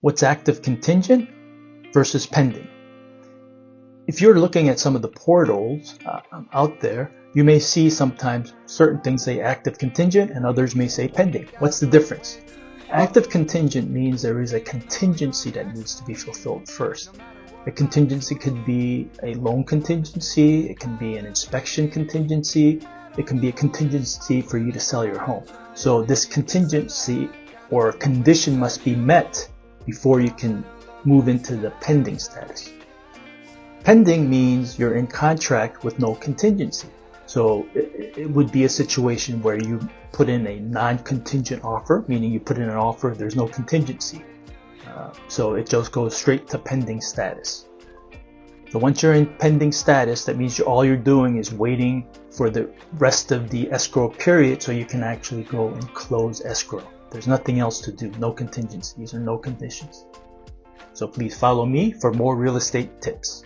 What's active contingent versus pending? If you're looking at some of the portals out there, you may see sometimes certain things say active contingent and others may say pending. What's the difference? Active contingent means there is a contingency that needs to be fulfilled first. A contingency could be a loan contingency, it can be an inspection contingency, it can be a contingency for you to sell your home. So this contingency or condition must be met before you can move into the pending status. Pending means you're in contract with no contingency. So it would be a situation where you put in a non-contingent offer, meaning you put in an offer, there's no contingency. So it just goes straight to pending status. So once you're in pending status, that means all you're doing is waiting for the rest of the escrow period so you can actually go and close escrow. There's nothing else to do, no contingencies or no conditions. So please follow me for more real estate tips.